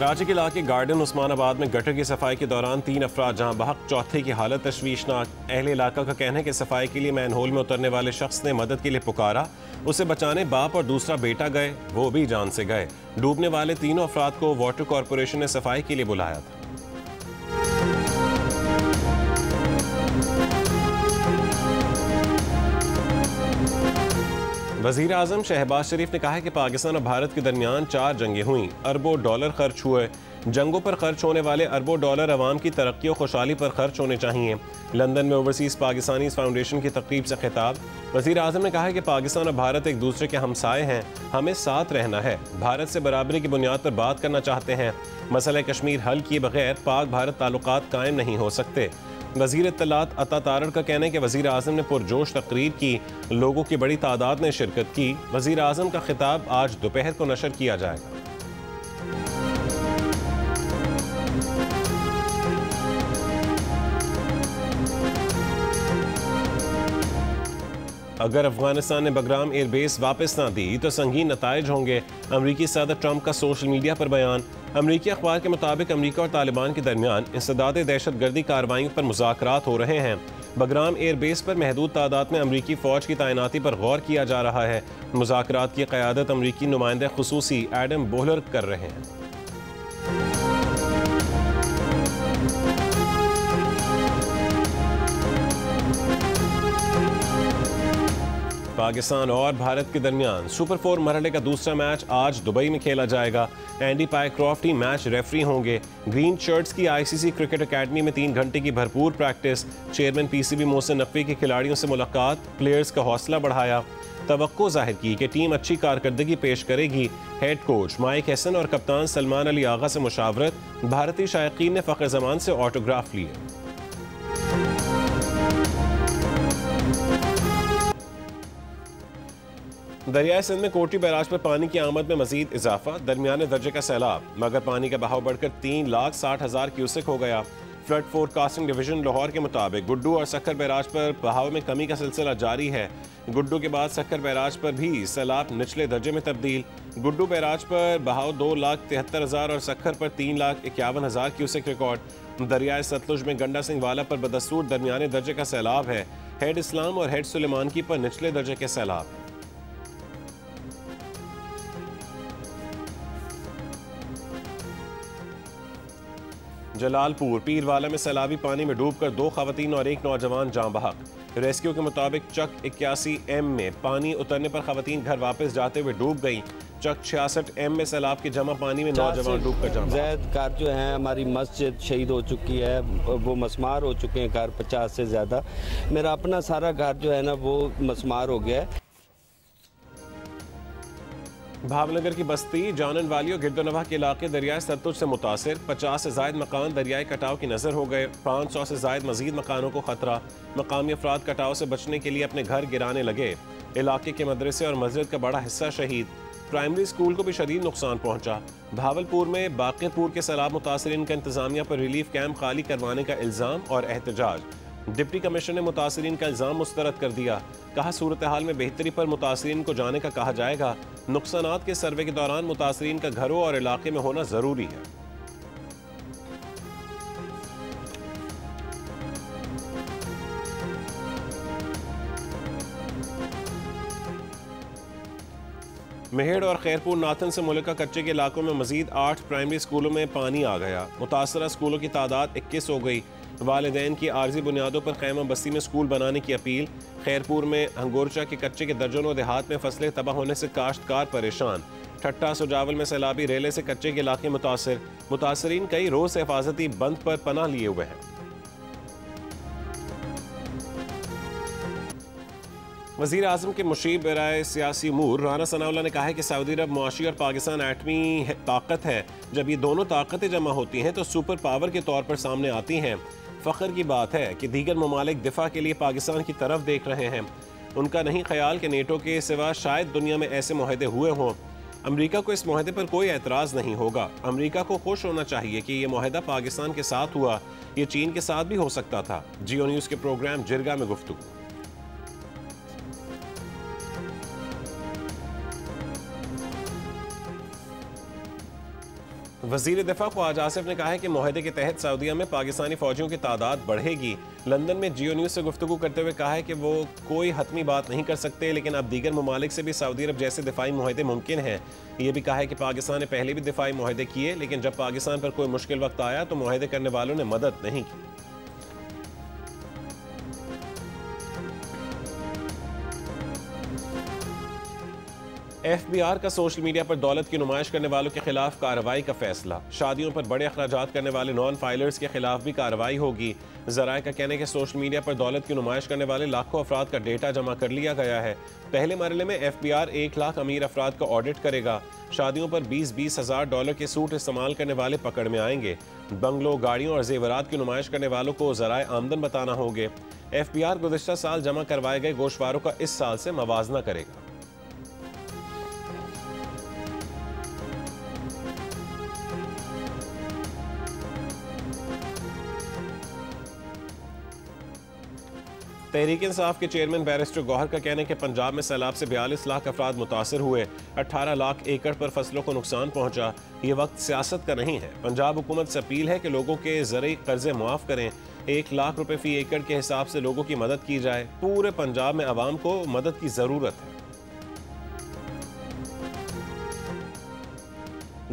कराची के इलाके गार्डन उस्मानाबाद में गटर की सफाई के दौरान 3 अफराद जहां बहक, चौथे की हालत तशवीशनाक। अहले इलाका का कहना है कि सफाई के लिए मैनहोल में उतरने वाले शख्स ने मदद के लिए पुकारा। उसे बचाने बाप और दूसरा बेटा गए, वो भी जान से गए। डूबने वाले तीनों अफराद को वाटर कॉरपोरेशन ने सफाई के लिए बुलाया था। वज़ीर आज़म शहबाज शरीफ ने कहा है कि पाकिस्तान और भारत के दरमियान 4 जंगें हुई, अरबों डॉलर खर्च हुए। जंगों पर खर्च होने वाले अरबों डॉलर अवाम की तरक्की और खुशहाली पर खर्च होने चाहिए। लंदन में ओवरसीज़ पाकिस्तानी फाउंडेशन की तकरीब से खिताब। वज़ीर आज़म ने कहा है कि पाकिस्तान और भारत एक दूसरे के हमसाए हैं, हमें साथ रहना है। भारत से बराबरी की बुनियाद पर बात करना चाहते हैं। मसला कश्मीर हल किए बगैर पाक भारत ताल्लुकात कायम नहीं हो सकते। वज़ीर इत्तलात अता तारड़ का कहना है कि वज़ीर आज़म ने पुरजोश तकरीर की, लोगों की बड़ी तादाद ने शिरकत की। वज़ीर आज़म का खिताब आज दोपहर को नशर किया जाएगा। अगर अफगानिस्तान ने बगराम एयरबेस वापस ना दी तो संगीन नताइज होंगे, अमरीकी सदर ट्रंप का सोशल मीडिया पर बयान। अमरीकी अखबार के मुताबिक अमरीका और तालिबान के दरमियान इंसदाद दहशतगर्दी कार्रवाई पर मुज़ाकरात हो रहे हैं। बगराम एयरबेस पर महदूद तादाद में अमरीकी फ़ौज की तैनाती पर गौर किया जा रहा है। मुज़ाकरात की क़यादत अमरीकी नुमाइंदे खुसूसी एडम बोहलर कर रहे हैं। पाकिस्तान और भारत के दरमियान सुपर 4 मरहले का दूसरा मैच आज दुबई में खेला जाएगा। एंडी पायक्रॉफ्ट ही मैच रेफरी होंगे। ग्रीन शर्ट्स की आईसीसी क्रिकेट अकेडमी में 3 घंटे की भरपूर practice. Chairman PCB Mohsin Naqvi की खिलाड़ियों से मुलाकात, प्लेयर्स का हौसला बढ़ाया। तवक्को जाहिर की कि टीम अच्छी कारकर्दगी पेश करेगी। हेड कोच माइक हैसन और कप्तान सलमान अली आगा से मुशावरत। भारतीय शायकीन ने फ़ख्र ज़मान से ऑटोग्राफ लिए। दरियाए सिंध में कोटी बैराज पर पानी की आमद में मजीद इजाफा, दरमियाने दर्जे का सैलाब, मगर पानी का बहाव बढ़कर 3,60,000 क्यूसेक हो गया। फ्लड फोरकास्टिंग डिवीजन लाहौर के मुताबिक गुड्डू और सक्कर बैराज पर बहाव में कमी का सिलसिला जारी है। गुड्डू के बाद सक्कर बैराज पर भी सैलाब निचले दर्जे में तब्दील। गुड्डू बैराज पर बहाव 2,73,000 और सक्कर पर 3,51,000 क्यूसेक रिकॉर्ड। दरियाए सतलुज में गंडा सिंह वाला पर बदस्तूर दरमियाने दर्जे का सैलाब है। हेड इस्लाम और हेड सुलेमान की पर निचले दर्जे के सैलाब है। जलालपुर पीरवाला में सैलाबी पानी में डूबकर 2 खवातीन और 1 नौजवान जाँ बहक। रेस्क्यू के मुताबिक चक 81M में पानी उतरने पर खवातीन घर वापस जाते हुए डूब गईं। चक 66M में सैलाब के जमा पानी में नौजवान डूबकर जाँ बहक। घर जो है हमारी मस्जिद शहीद हो चुकी है, वो मसमार हो चुके हैं घर 50 से ज़्यादा। मेरा अपना सारा घर जो है ना वो मसमार हो गया है। भावनगर की बस्ती जानन वाली और गिरदोनवा के इलाके दरियाए सतलुज से मुतासिर। 50 से ज़ायद मकान दरियाई कटाव की नज़र हो गए। 500 से ज़ायद मजीद मकानों को खतरा। मकामी अफराद कटाव से बचने के लिए अपने घर गिराने लगे। इलाके के मदरसे और मस्जिद का बड़ा हिस्सा शहीद। प्राइमरी स्कूल को भी शदीद नुकसान पहुंचा। भावलपुर में बाक़िरपुर के सैलाब मुतासरीन का इंतजामिया पर रिलीफ कैंप खाली करवाने का इल्ज़ाम और एहतजाज। डिप्टी कमिश्नर ने मुतासरीन का इल्ज़ाम मुस्तरद कर दिया। कहा सूरत हाल में बेहतरी पर मुतासरीन को जाने का कहा जाएगा। नुकसानात के सर्वे के दौरान मुतासरीन का घरों और इलाके में होना ज़रूरी है। मेहड़ और खैरपुर नाथन से मुल्का कच्चे के इलाकों में मजीद 8 प्राइमरी स्कूलों में पानी आ गया। मुतासरा स्कूलों की तादाद 21 हो गई। वालिदैन की आर्जी बुनियादों पर खैमा बस्ती में स्कूल बनाने की अपील। खैरपुर में हंगोरचा के कच्चे के दर्जनों देहात में फसलें तबाह होने से काश्तकार परेशान। ठट्टा सुजावल में सैलाबी रेले से कच्चे के इलाके मुतासर। मुतासरीन कई रोज से हिफाजती बंद पर पनाह लिए हुए हैं। वज़ीर आज़म के मुशीर बराए सियासी उमूर राना सनाउल्लाह ने कहा है कि सऊदी अरब मुआशी और पाकिस्तान एटमी ताकत है। जब ये दोनों ताकतें जमा होती हैं तो सुपर पावर के तौर पर सामने आती हैं। फ़ख्र की बात है कि दीगर ममालिक दिफा के लिए पाकिस्तान की तरफ देख रहे हैं। उनका नहीं ख्याल कि नेटो के सिवा शायद दुनिया में ऐसे मुआहदे हुए हों। अमरीका को इस मुआहदे पर कोई एतराज़ नहीं होगा। अमरीका को खुश होना चाहिए कि यह मुआहदा पाकिस्तान के साथ हुआ। ये चीन के साथ भी हो सकता था। जियो न्यूज़ के प्रोग्राम जिरगा में गुफ्तगू। वजीर दिफा ख्वाज आसिफ ने कहा है कि मुआहदे के तहत सऊदीया में पाकिस्तानी फौजियों की तादाद बढ़ेगी। लंदन में जियो न्यूज़ से गुफ्तगू करते हुए कहा है कि वो कोई हतमी बात नहीं कर सकते, लेकिन अब दीगर ममालिक से भी सऊदी अरब जैसे दिफाई मुआहदे मुमकिन हैं। ये भी कहा है कि पाकिस्तान ने पहले भी दिफाई मुआहदे किए, लेकिन जब पाकिस्तान पर कोई मुश्किल वक्त आया तो मुआहदे करने वालों ने मदद नहीं की। FBI का सोशल मीडिया पर दौलत की नुमाइश करने वालों के खिलाफ कार्रवाई का फैसला। शादियों पर बड़े अखराजात करने वाले नॉन फाइलर्स के खिलाफ भी कार्रवाई होगी। ज़राए का कहना है कि सोशल मीडिया पर दौलत की नुमाइश करने वाले लाखों अफराद का डेटा जमा कर लिया गया है। पहले मरहले में FBI 1 लाख अमीर अफराद का ऑडिट करेगा। शादियों पर 20-20 हज़ार डॉलर के सूट इस्तेमाल करने वाले पकड़ में आएंगे। बंगलों, गाड़ियों और जेवरात की नुमाइश करने वालों को ज़राए आमदन बताना होंगे। FBI गुज़िश्ता साल जमा करवाए गए गोशवारों का इस साल से मवाजना करेगा। तहरीक इंसाफ के चेयरमैन बैरिस्टर गौहर का कहना है कि पंजाब में सैलाब से 42 लाख अफराद मुतासर हुए, 18 लाख एकड़ पर फसलों को नुकसान पहुंचा। ये वक्त सियासत का नहीं है। पंजाब हुकूमत से अपील है कि लोगों के ज़रूरी कर्जे मुआफ़ करें। 1 लाख रुपए फी एकड़ के हिसाब से लोगों की मदद की जाए। पूरे पंजाब में आवाम को मदद की ज़रूरत है।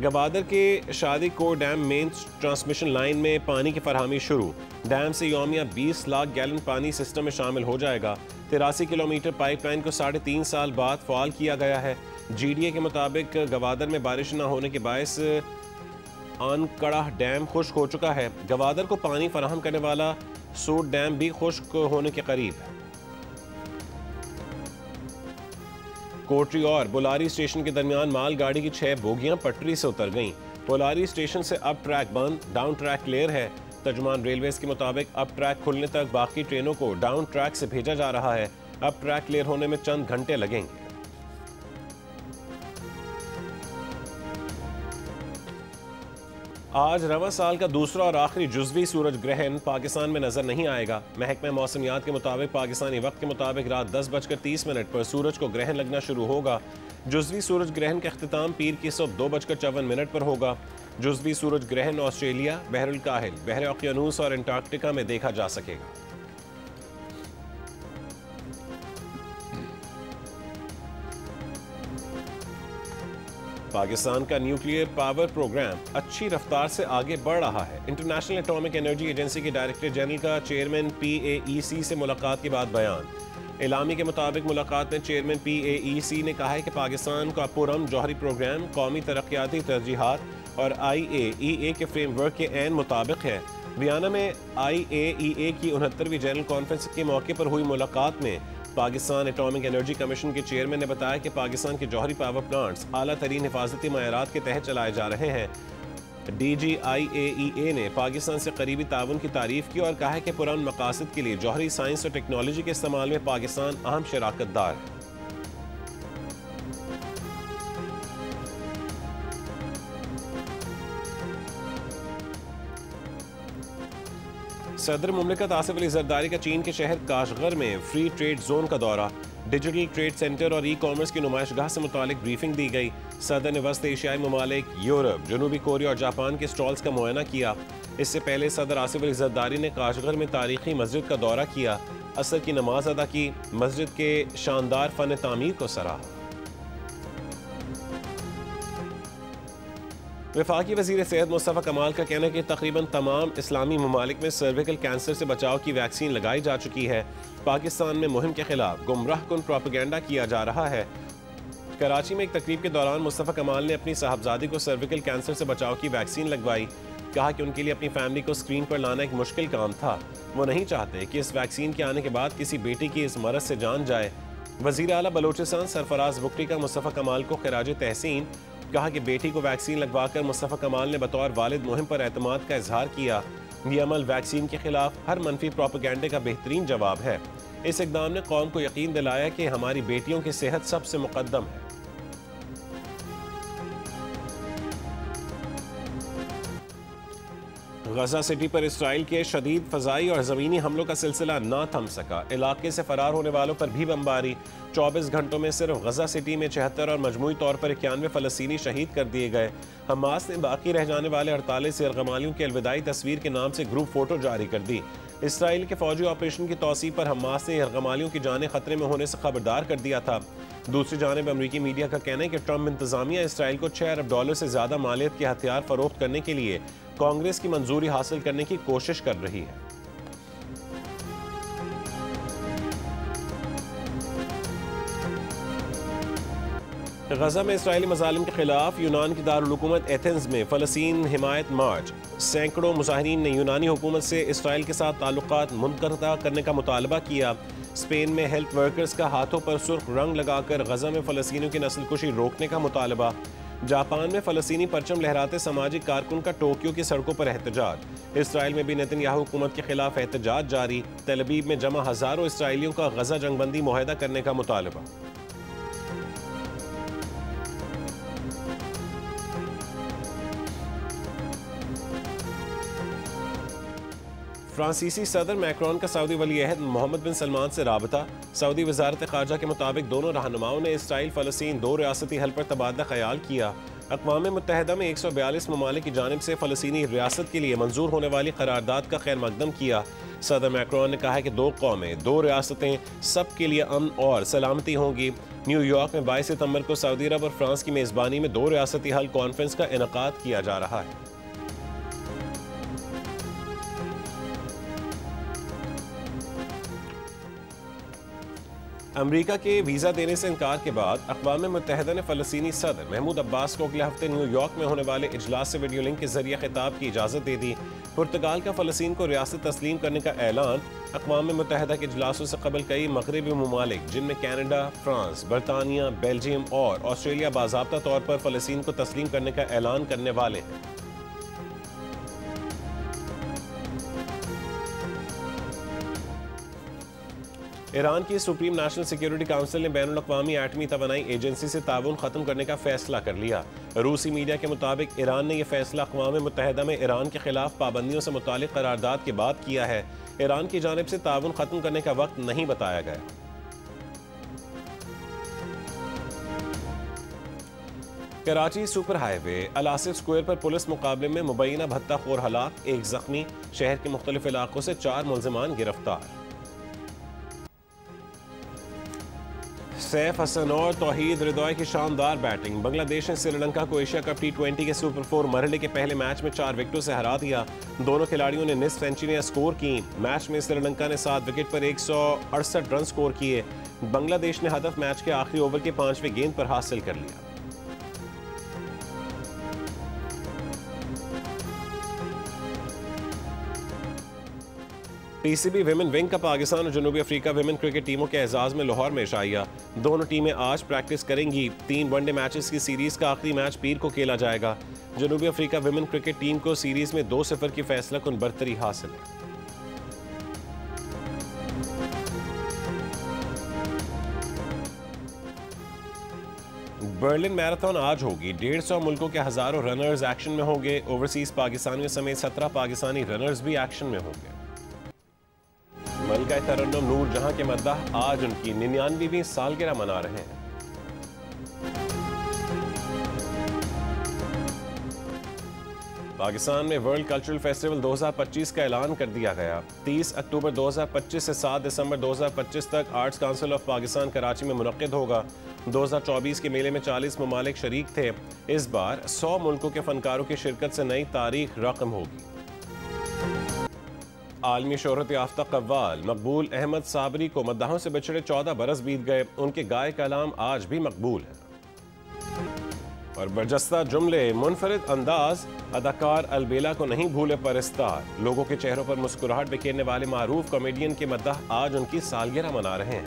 गवादर के शादी को डैम मेन ट्रांसमिशन लाइन में पानी की फरहमी शुरू। डैम से यौमिया 20 लाख गैलन पानी सिस्टम में शामिल हो जाएगा। 83 किलोमीटर पाइपलाइन को 3.5 साल बाद फ़ाल किया गया है। GDA के मुताबिक गवादर में बारिश न होने के बायस आनकड़ा डैम खुश्क हो चुका है। गवादर को पानी फराहम करने वाला सूट डैम भी खुश्क होने के करीब है। कोटरी और बुलारी स्टेशन के दरमियान मालगाड़ी की 6 बोगियां पटरी से उतर गईं। बुलारी स्टेशन से अब ट्रैक बंद, डाउन ट्रैक क्लियर है। तर्जुमान रेलवेज के मुताबिक अब ट्रैक खुलने तक बाकी ट्रेनों को डाउन ट्रैक से भेजा जा रहा है। अब ट्रैक क्लियर होने में चंद घंटे लगेंगे। आज रवा साल का दूसरा और आखिरी जुज़वी सूरज ग्रहण पाकिस्तान में नजर नहीं आएगा। महकमा मौसमियात के मुताबिक पाकिस्तानी वक्त के मुताबिक रात 10:30 पर सूरज को ग्रहण लगना शुरू होगा। जुज़वी सूरज ग्रहण का अख्तिताम पीर की सुबह 2:54 पर होगा। जुज़वी सूरज ग्रहण ऑस्ट्रेलिया, बहरुल काहिल, बहर ओकियानूस और अंटार्कटिका में देखा जा सकेगा। पाकिस्तान का न्यूक्लियर पावर प्रोग्राम अच्छी रफ्तार से आगे बढ़ रहा है। इंटरनेशनल एटॉमिक एनर्जी एजेंसी के डायरेक्टर जनरल का चेयरमैन PAEC से मुलाकात के बाद बयान। एलामी के मुताबिक मुलाकात में चेयरमैन PAEC ने कहा है कि पाकिस्तान का पुरअमन जौहरी प्रोग्राम कौमी तरक्याती तरजीहात और IAEA के फ्रेमवर्क के ऐन मुताबिक है। वियना में IAEA की 69वीं जनरल कॉन्फ्रेंस के मौके पर हुई मुलाकात में पाकिस्तान एटॉमिक एनर्जी कमीशन के चेयरमैन ने बताया कि पाकिस्तान के जौहरी पावर प्लांट्स आला तरीन हिफाजती मयारात के तहत चलाए जा रहे हैं। DG IAEA ने पाकिस्तान से करीबी ताउन की तारीफ की और कहा है कि पुरान मकासद के लिए जौहरी साइंस और टेक्नोलॉजी के इस्तेमाल में पाकिस्तान अहम शराकतदार है। सदर मुमलिकत आसिफ अली जरदारी का चीन के शहर काशगर में फ्री ट्रेड जोन का दौरा। डिजिटल ट्रेड सेंटर और ई-कॉमर्स की नुमाइशगाह से मुतालिक ब्रीफिंग दी गई। सदर ने वस्त एशियाई ममालिक, यूरोप, जनूबी कोरिया और जापान के स्टॉल्स का मुआयना किया। इससे पहले सदर आसिफ अली जरदारी ने काशगर में तारीखी मस्जिद का दौरा किया, असर की नमाज अदा की, मस्जिद के शानदार फन तामीर को सराहा। वफाकी वज़ीर सेहत मुस्तफ़ा कमाल का कहना है कि तकरीबन तमाम इस्लामी ममालिक में सर्विकल कैंसर से बचाव की वैक्सीन लगाई जा चुकी है। पाकिस्तान में मुहिम के खिलाफ गुमराह कुन प्रोपेगेंडा किया जा रहा है। कराची में एक तकरीब के दौरान मुस्तफ़ा कमाल ने अपनी साहबजादी को सर्विकल कैंसर से बचाव की वैक्सीन लगवाई। कहा कि उनके लिए अपनी फैमिली को स्क्रीन पर लाना एक मुश्किल काम था। वो नहीं चाहते कि इस वैक्सीन के आने के बाद किसी बेटी की इस मरज़ से जान जाए। वज़ीर आला बलोचिस्तान सरफराज बुकटी का मुस्तफ़ा कमाल को खिराज तहसीन। कहा कि बेटी को वैक्सीन लगवाकर मुस्तफ़ा कमाल ने बतौर वालिद मुहिम पर एतमाद का इजहार किया। ये अमल वैक्सीन के खिलाफ हर मनफी प्रोपेगेंडे का बेहतरीन जवाब है। इस इक़दाम ने कौम को यकीन दिलाया कि हमारी बेटियों की सेहत सबसे मुकद्दम है। गजा सिटी पर इसराइल के शदीद फ़ज़ाई और ज़मीनी हमलों का सिलसिला ना थम सका। इलाके से फरार होने वालों पर भी बमबारी। 24 घंटों में सिर्फ गजा सिटी में 76 और मजमूई तौर पर 91 फ़लस्तीनी शहीद कर दिए गए। हमास ने बाकी रह जाने वाले 48 यरगमालियों की अलविदाई तस्वीर के नाम से ग्रुप फोटो जारी कर दी। इसराइल के फौजी ऑपरेशन की तौसीब पर हमास ने यरगमालियों की जानें खतरे में होने से खबरदार कर दिया था। दूसरी जानब अमरीकी मीडिया का कहना है कि ट्रंप इंतजामिया इसराइल को $6 अरब से ज़्यादा मालियत के हथियार फरोख्त करने के लिए कांग्रेस की मंजूरी हासिल करने की कोशिश कर रही है। गजा में इसराइली मजालिम के खिलाफ यूनान की दारुल हुकूमत एथेंस में फ़लस्तीन हिमायत मार्च। सैकड़ों मुजाहिरीन ने यूनानी हुकूमत से इसराइल के साथ ताल्लुकात मुनक़ता करने का मुतालबा किया। स्पेन में हेल्थ वर्कर्स का हाथों पर सुर्ख रंग लगाकर गजा में फ़लस्तीनियों की नस्लकुशी रोकने का मुतालबा। जापान में फ़लस्तीनी परचम लहराते सामाजिक कारकुन का टोक्यो की सड़कों पर एहतजाज। इसराइल में भी नेतन्याहू हुकूमत के खिलाफ एहतजाज जारी। तेल अवीव में जमा हज़ारों इसराइलियों का गजा जंगबंदी मुआहदा करने का मुतालबा। फ्रांसीसी सदर मैक्रोन का सऊदी वली अहद मोहम्मद बिन सलमान से राबता। सऊदी वजारत ख़ारजा के मुताबिक दोनों रहनुमाओं ने इसराइल फ़लस्तीन 2 रियासती हल पर तबादला ख्याल किया। अक़वाम मुत्तहिदा में 142 ममालिक की जानिब से फ़लस्तीनी रियासत के लिए मंजूर होने वाली करारदाद का खैर मकदम किया। सदर मैक्रोन ने कहा है कि 2 कौमें 2 रियासतें सब के लिए अमन और सलामती होंगी। न्यूयॉर्क में 22 सितंबर को सऊदी अरब और फ्रांस की मेज़बानी में 2 रियासती हल कॉन्फ्रेंस का इनेकाद किया जा रहा है। अमरीका के वीज़ा देने से इनकार के बाद अक़वाम मुत्तहिदा ने फ़लस्तीनी सदर महमूद अब्बास को अगले हफ्ते न्यूयॉर्क में होने वाले इजलास से वीडियो लिंक के जरिए खिताब की इजाज़त दे दी। पुर्तगाल का फ़लस्तीन को रियासत तस्लीम करने का ऐलान। अक़वाम मुत्तहिदा के इजलासों से कबल कई मगरबी ममालिक जिनमें कैनेडा, फ्रांस, बरतानिया, बेल्जियम और ऑस्ट्रेलिया बाज़ाब्ता तौर पर फ़लस्तीन को तस्लीम करने का ऐलान करने वाले हैं। ईरान की सुप्रीम नेशनल सिक्योरिटी काउंसिल ने बैनुल अक़वामी एटमी तवानाई एजेंसी से ताउन ख़त्म करने का फैसला कर लिया। रूसी मीडिया के मुताबिक ईरान ने यह फैसला अक़वाम मुत्तहिदा में ईरान के खिलाफ पाबंदियों से मुतालिक करारदाद के बाद किया है। ईरान की जानिब से ताउन ख़त्म करने का वक्त नहीं बताया गया। कराची सुपर हाईवे अल आसिफ स्क्वायर पर पुलिस मुकाबले में मुबैना भत्ताखोर हलाक, 1 जख्मी। शहर के मुख्तलिफ इलाकों से 4 मुलजिमान गिरफ्तार। सैफ हसन और तौहीद रिदवाई की शानदार बैटिंग। बांग्लादेश ने श्रीलंका को एशिया कप T20 के सुपर 4 मरहले के पहले मैच में 4 विकेटों से हरा दिया। दोनों खिलाड़ियों ने निस्फ सेंचुरियां स्कोर की। मैच में श्रीलंका ने 7 विकेट पर 168 रन स्कोर किए। बांग्लादेश ने हदफ मैच के आखिरी ओवर के 5वें गेंद पर हासिल कर लिया। PCB विमेन विंग का पाकिस्तान और जनूबी अफ्रीका विमेन क्रिकेट टीमों के एजाज में लाहौर में शाइया। दोनों टीमें आज प्रैक्टिस करेंगी। 3 वनडे मैचेस की सीरीज का आखिरी मैच पीर को खेला जाएगा। जनूबी अफ्रीका विमेन क्रिकेट टीम को सीरीज में 2-0 की फैसला कुन बरतरी हासिल है। बर्लिन मैराथन आज होगी। 150 मुल्कों के हजारों रनर्स एक्शन में होंगे। ओवरसीज पाकिस्तानियों समेत 17 पाकिस्तानी रनर्स भी एक्शन में होंगे। मलका तरन्नुम नूर जहां के मद्दाह आज उनकी 99वीं सालगिरह मना रहे हैं। पाकिस्तान में वर्ल्ड कल्चरल फेस्टिवल 2025 का ऐलान कर दिया गया। 30 अक्टूबर 2025 से 7 दिसंबर 2025 तक arts council of Pakistan Karachi में मुनक्किद होगा। 2024 के मेले में 40 ममालिक शरीक थे। इस बार 100 मुल्कों के फनकारों की शिरकत से नई तारीख रकम होगी। आलमी शोहरत याफ्ता कव्वाल मकबूल अहमद साबरी को मद्दाहों से बिछड़े 14 बरस बीत गए। उनके गाए कलाम आज भी मकबूल है। और बरजस्ता जुमले मुनफरिद अंदाज अदाकार अलबेला को नहीं भूले परस्तार। लोगों के चेहरों पर मुस्कुराहट बिखेरने वाले मारूफ कॉमेडियन के मद्दाह आज उनकी सालगिरह मना रहे हैं।